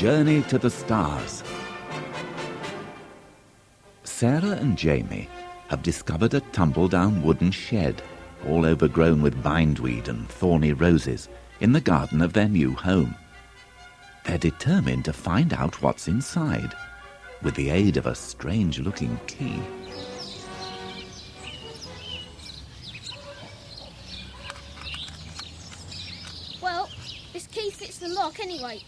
journey to the stars. Sarah and Jamie have discovered a tumble-down wooden shed, all overgrown with bindweed and thorny roses, in the garden of their new home. They're determined to find out what's inside, with the aid of a strange-looking key. Well, this key fits the lock anyway.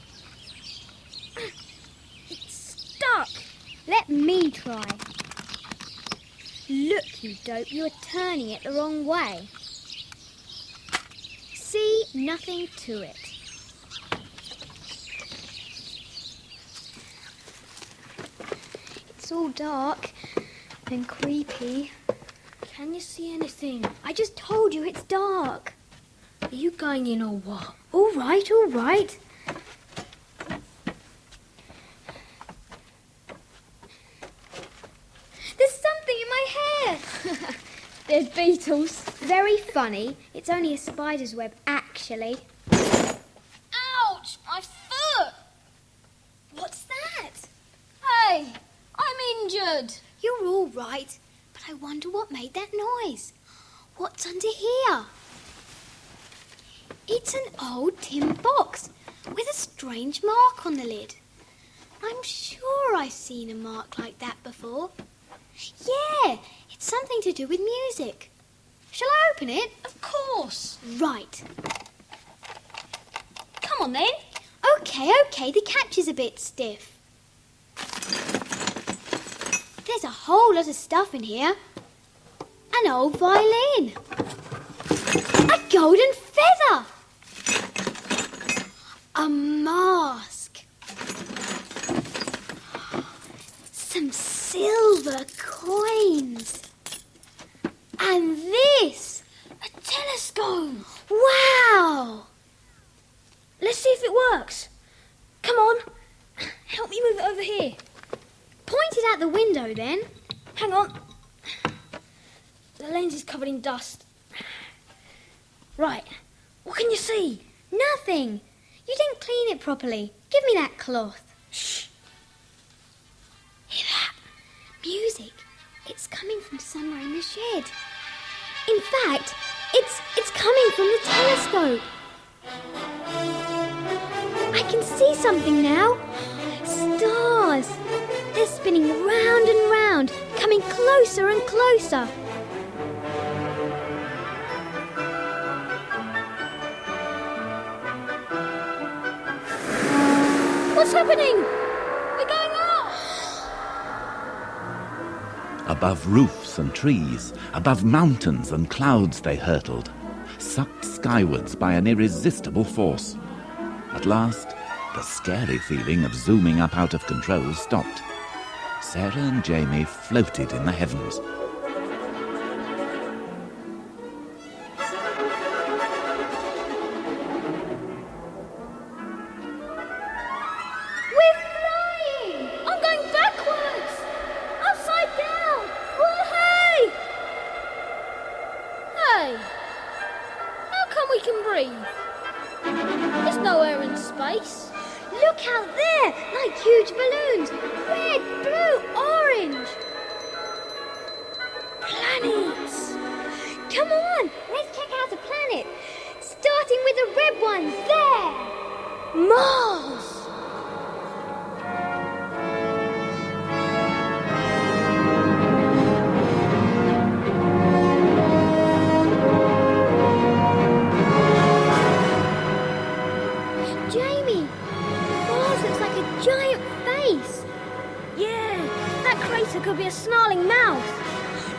It's stuck. Let me try. Look, you dope, you're turning it the wrong way. See, nothing to it. It's all dark and creepy. Can you see anything? I just told you it's dark. Are you going in or what? All right, all right. There's something in my hair. There's beetles. Very funny. It's only a spider's web, actually. Ouch! My foot! What's that? Hey, I'm injured. You're all right, but I wonder what made that noise. What's under here? It's an old tin box with a strange mark on the lid. I'm sure I've seen a mark like that before. Yeah, it's something to do with music. Shall I open it? Of course. Right. Come on then. Okay, the catch is a bit stiff. There's a whole lot of stuff in here. An old violin. A golden feather. A mask. Some silver coins. And this. A telescope. Wow. Let's see if it works. Come on. Help me move it over here. Point it out the window then. Hang on. The lens is covered in dust. Right. What can you see? Nothing. You didn't clean it properly. Give me that cloth. Shh. Hear that? Music. It's coming from somewhere in the shed. In fact, it's coming from the telescope. I can see something now. Stars. They're spinning round and round, coming closer and closer. What's happening? We're going up. Above roofs and trees, above mountains and clouds they hurtled, sucked skywards by an irresistible force. At last, the scary feeling of zooming up out of control stopped. Sarah and Jamie floated in the heavens. We're flying! I'm going backwards. Upside down. Oh, hey. Hey. How come we can breathe? There's no air in space. Look out there, like huge balloons. Red, blue, orange. Planets. Come on, let's check out the planet. Starting with the red one, there. Mars. Jamie, Mars looks like a giant face. Yeah, that crater could be a snarling mouth.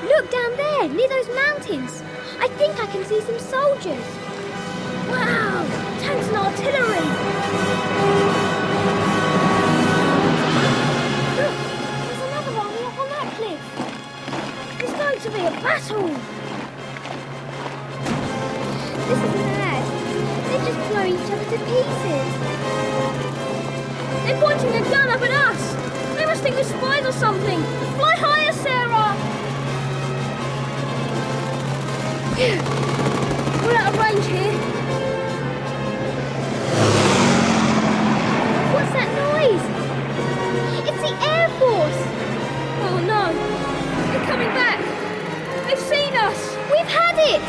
Look down there, near those mountains. I think I can see some soldiers. Wow, tanks and artillery. Look, there's another army up on that cliff. There's going to be a battle. This is mad. They're just blowing each other to pieces. They're pointing a gun up at us. They must think we're spies or something. Fly higher, Sarah. Phew. We're out of range here. What's that noise? it!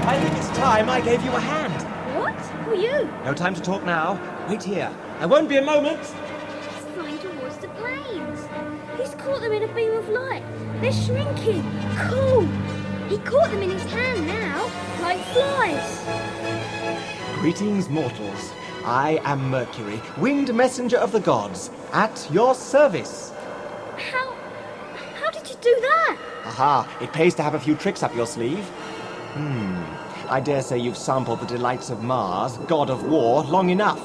I think it's time I gave you a hand. What? Who are you? No time to talk now. Wait here. I won't be a moment. He's flying towards the planes. He's caught them in a beam of light. They're shrinking. Cool. He caught them in his hand now. Like flies. Greetings, mortals. I am Mercury, winged messenger of the gods, at your service. How did you do that? Aha, it pays to have a few tricks up your sleeve. I dare say you've sampled the delights of Mars, god of war, long enough.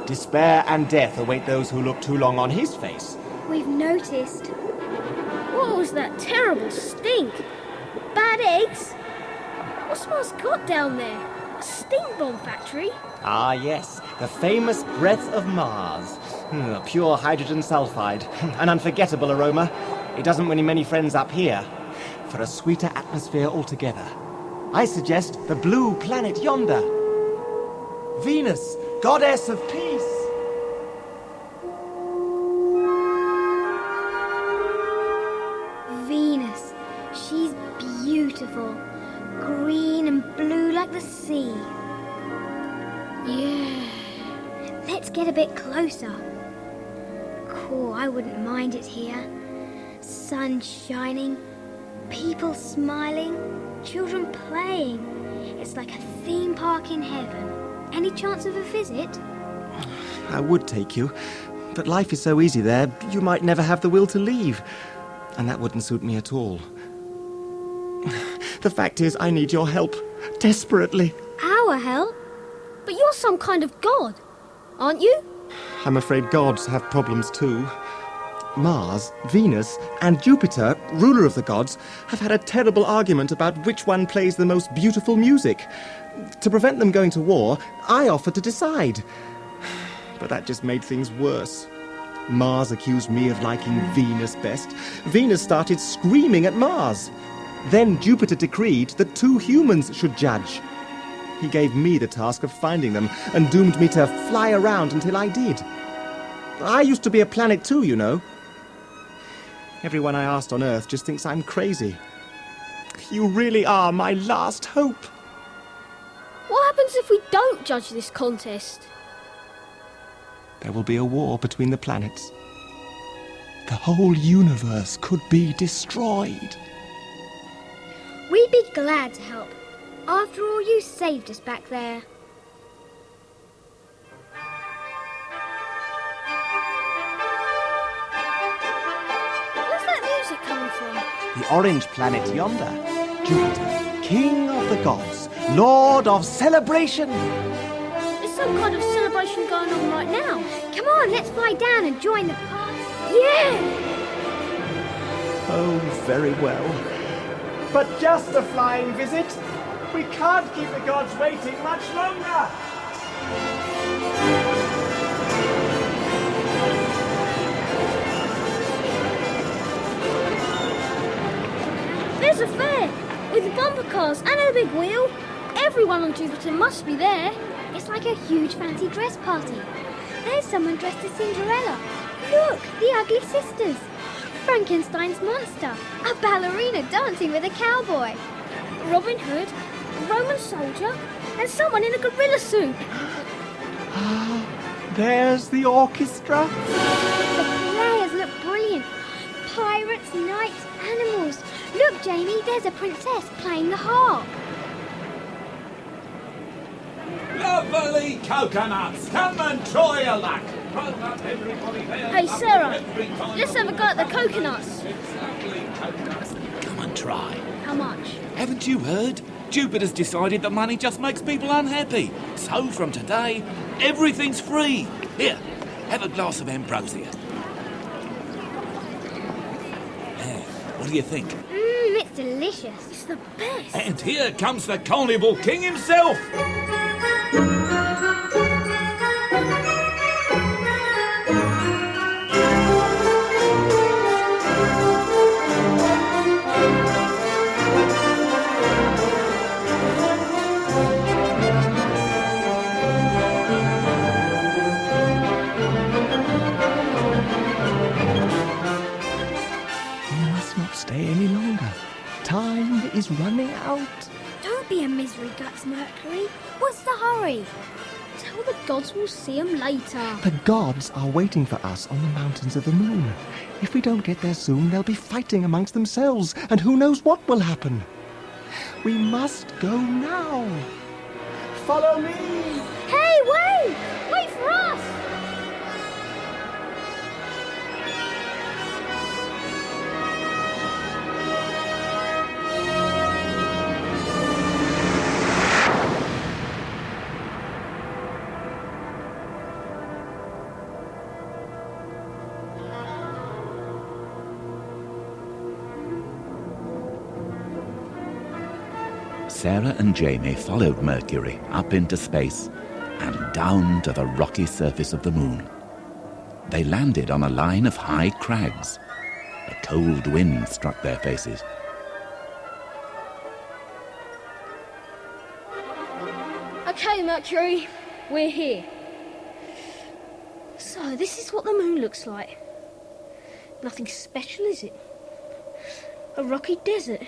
Despair and death await those who look too long on his face. We've noticed. What was that terrible stink? Bad eggs? What's Mars got down there? A stink bomb factory? Ah, yes, the famous breath of Mars. Pure hydrogen sulfide, an unforgettable aroma. It doesn't win many friends up here. For a sweeter atmosphere altogether, I suggest the blue planet yonder. Venus, goddess of peace. Venus. She's beautiful. Green and blue like the sea. Yeah. Let's get a bit closer. Cool, I wouldn't mind it here. Sun shining, people smiling, children playing. It's like a theme park in heaven. Any chance of a visit? I would take you, but life is so easy there, you might never have the will to leave. And that wouldn't suit me at all. The fact is, I need your help, desperately. Our help? But you're some kind of god, aren't you? I'm afraid gods have problems too. Mars, Venus, and Jupiter, ruler of the gods, have had a terrible argument about which one plays the most beautiful music. To prevent them going to war, I offered to decide. But that just made things worse. Mars accused me of liking Venus best. Venus started screaming at Mars. Then Jupiter decreed that 2 humans should judge. He gave me the task of finding them and doomed me to fly around until I did. I used to be a planet too, you know. Everyone I asked on Earth just thinks I'm crazy. You really are my last hope. What happens if we don't judge this contest? There will be a war between the planets. The whole universe could be destroyed. We'd be glad to help. After all, you saved us back there. Where's that music coming from? The orange planet yonder. Jupiter, king of the gods, lord of celebration. There's some kind of celebration going on right now. Come on, let's fly down and join the party. Yeah! Oh, very well. But just a flying visit. We can't keep the gods waiting much longer. There's a fair with bumper cars and a big wheel. Everyone on Jupiter must be there. It's like a huge fancy dress party. There's someone dressed as Cinderella. Look, the ugly sisters. Frankenstein's monster. A ballerina dancing with a cowboy. Robin Hood, a Roman soldier, and someone in a gorilla suit. There's the orchestra. The players look brilliant. Pirates, knights, animals. Look, Jamie, there's a princess playing the harp. Lovely coconuts! Come and try your luck! Run up, everybody there. Hey, Up Sarah, everybody. let's have a go at the coconuts. It's lovely coconuts. Come and try. How much? Haven't you heard? Jupiter's decided that money just makes people unhappy. So from today, everything's free. Here, have a glass of ambrosia. There, what do you think? It's delicious. It's the best. And here comes the Carnival King himself! guts, Mercury. What's the hurry? Tell the gods we'll see 'em later. The gods are waiting for us on the mountains of the moon. If we don't get there soon, they'll be fighting amongst themselves, and who knows what will happen. We must go now. Follow me! Hey, wait! Wait for us! Sarah and Jamie followed Mercury up into space and down to the rocky surface of the moon. They landed on a line of high crags. A cold wind struck their faces. Okay, Mercury, we're here. So, this is what the moon looks like. Nothing special, is it? A rocky desert.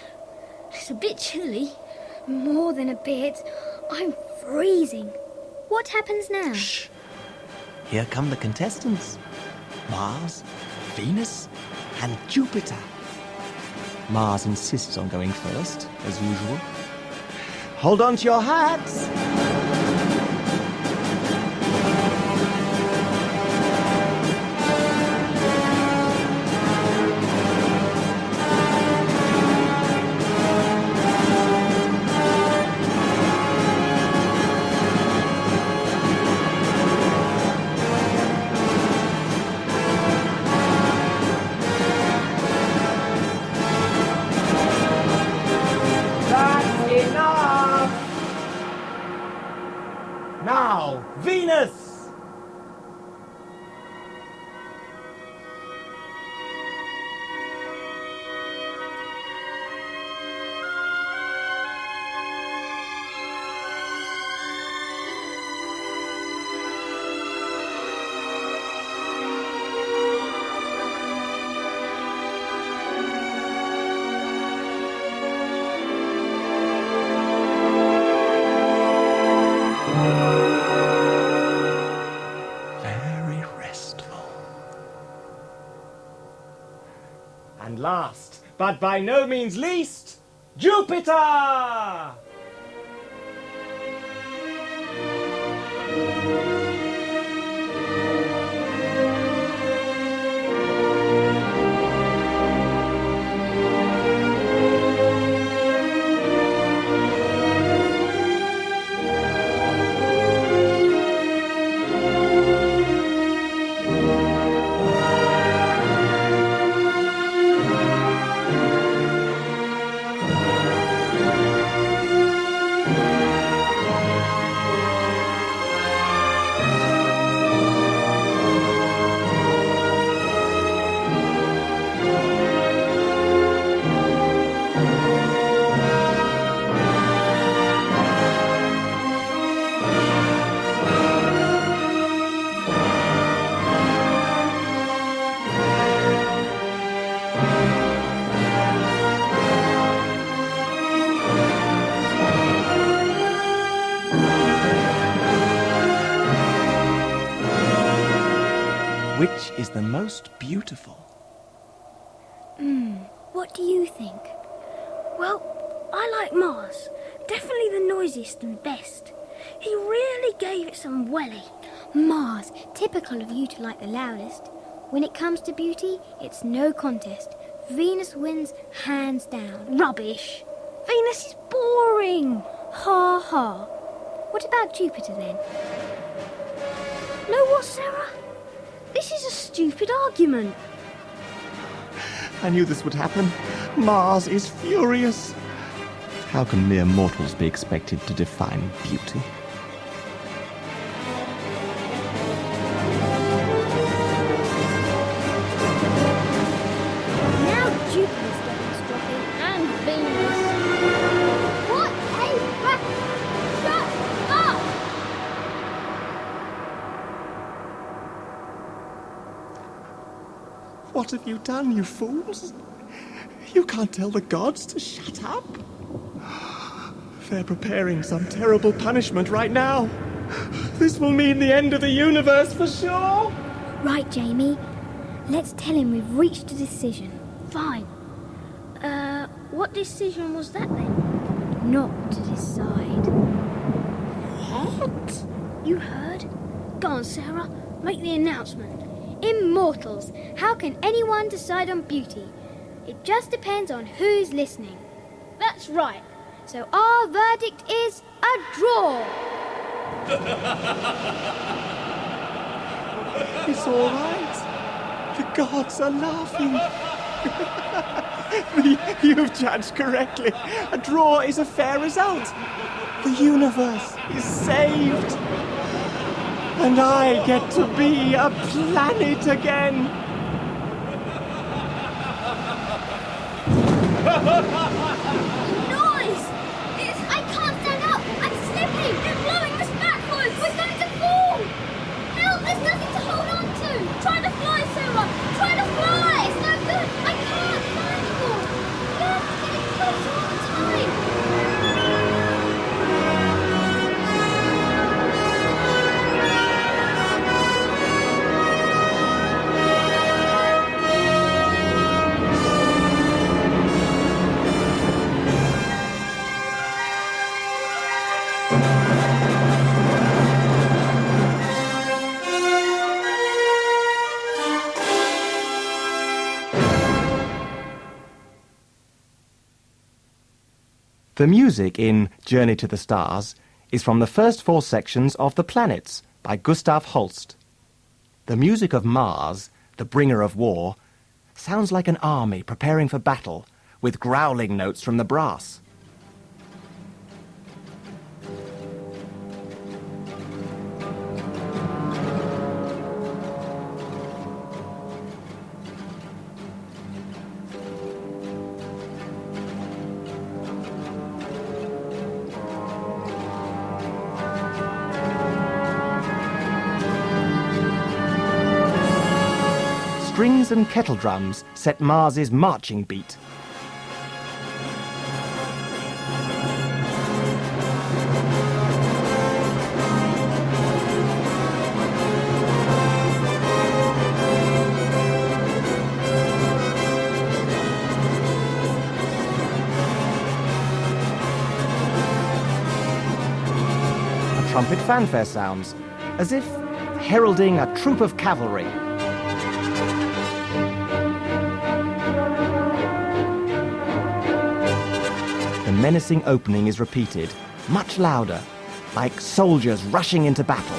It's a bit chilly. More than a bit. I'm freezing. What happens now? Shh. Here come the contestants. Mars, Venus, and Jupiter. Mars insists on going first, as usual. Hold on to your hats! Now, Venus! And last, but by no means least, Jupiter! Which is the most beautiful? What do you think? Well, I like Mars. Definitely the noisiest and best. He really gave it some welly. Mars, typical of you to like the loudest. When it comes to beauty, it's no contest. Venus wins hands down. Rubbish. Venus is boring. Ha ha. What about Jupiter then? Know what, Sarah? This is a stupid argument. I knew this would happen. Mars is furious. How can mere mortals be expected to define beauty? Now Jupiter's getting stroppy. And Venus. What a rat! Shut up! What have you done, you fools? You can't tell the gods to shut up. They're preparing some terrible punishment right now. This will mean the end of the universe for sure. Right, Jamie. Let's tell him we've reached a decision. Fine. What decision was that then? Not to decide. What? You heard? Go on, Sarah. Make the announcement. Immortals. How can anyone decide on beauty? It just depends on who's listening. That's right. So our verdict is a draw. It's all right. The gods are laughing. You've judged correctly. A draw is a fair result. The universe is saved. And I get to be a planet again. Noise! I can't stand up! I'm slipping! You're blowing us backwards! We're going to fall! Help! There's nothing to hold on to! Try to fly, Sarah! Try to fly! It's no good! I can't fly anymore! You're getting closer all the time! The music in Journey to the Stars is from the first 4 sections of The Planets by Gustav Holst. The music of Mars, the bringer of war, sounds like an army preparing for battle, with growling notes from the brass. Strings and kettle drums set Mars's marching beat. A trumpet fanfare sounds, as if heralding a troop of cavalry. The menacing opening is repeated, much louder, like soldiers rushing into battle.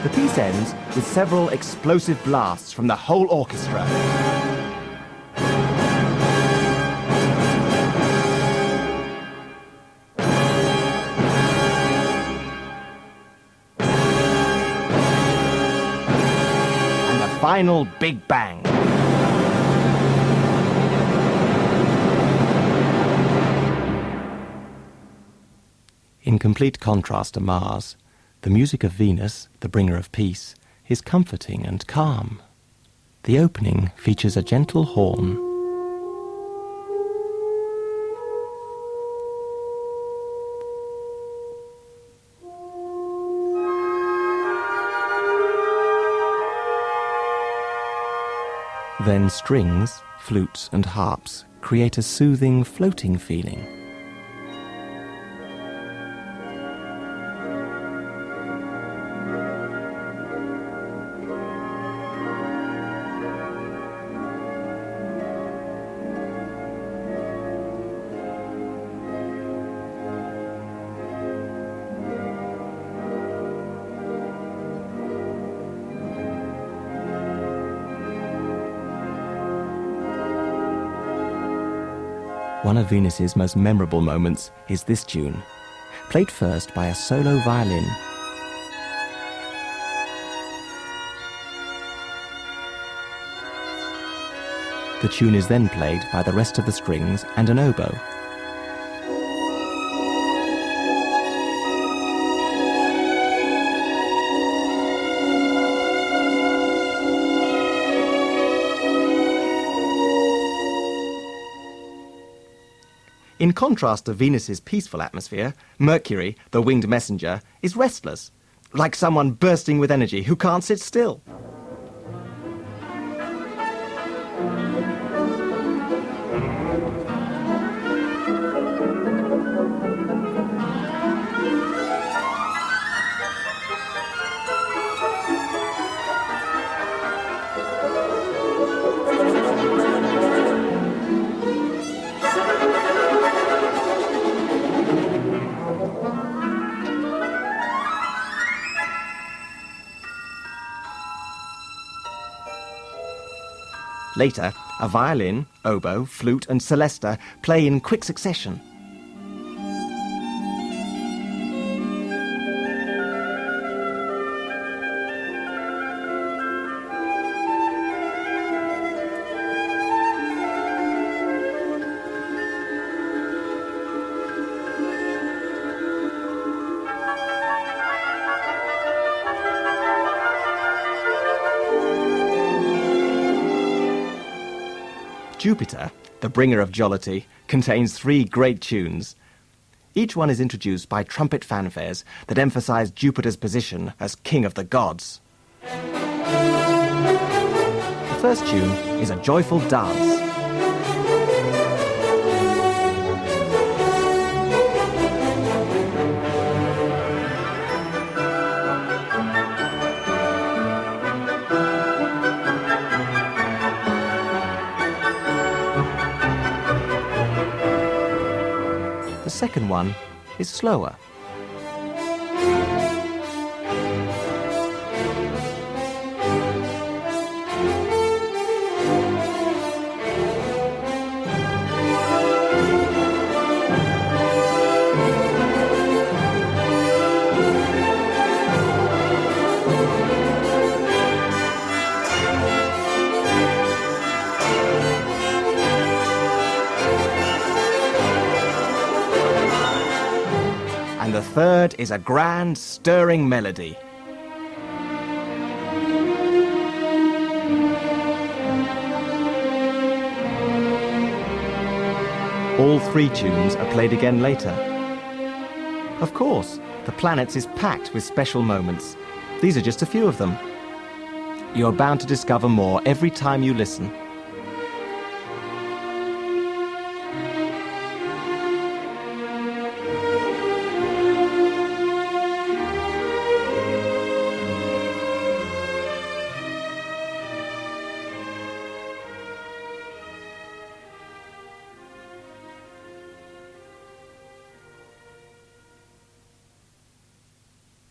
The piece ends with several explosive blasts from the whole orchestra. And the final big bang. In complete contrast to Mars, the music of Venus, the bringer of peace, is comforting and calm. The opening features a gentle horn. Then strings, flutes and harps create a soothing, floating feeling. One of Venus's most memorable moments is this tune, played first by a solo violin. The tune is then played by the rest of the strings and an oboe. In contrast to Venus's peaceful atmosphere, Mercury, the winged messenger, is restless, like someone bursting with energy who can't sit still. Later, a violin, oboe, flute and celesta play in quick succession. Jupiter, the bringer of jollity, contains 3 great tunes. Each one is introduced by trumpet fanfares that emphasize Jupiter's position as king of the gods. The first tune is a joyful dance. The second one is slower. And the third is a grand, stirring melody. All 3 tunes are played again later. Of course, the Planets is packed with special moments. These are just a few of them. You're bound to discover more every time you listen.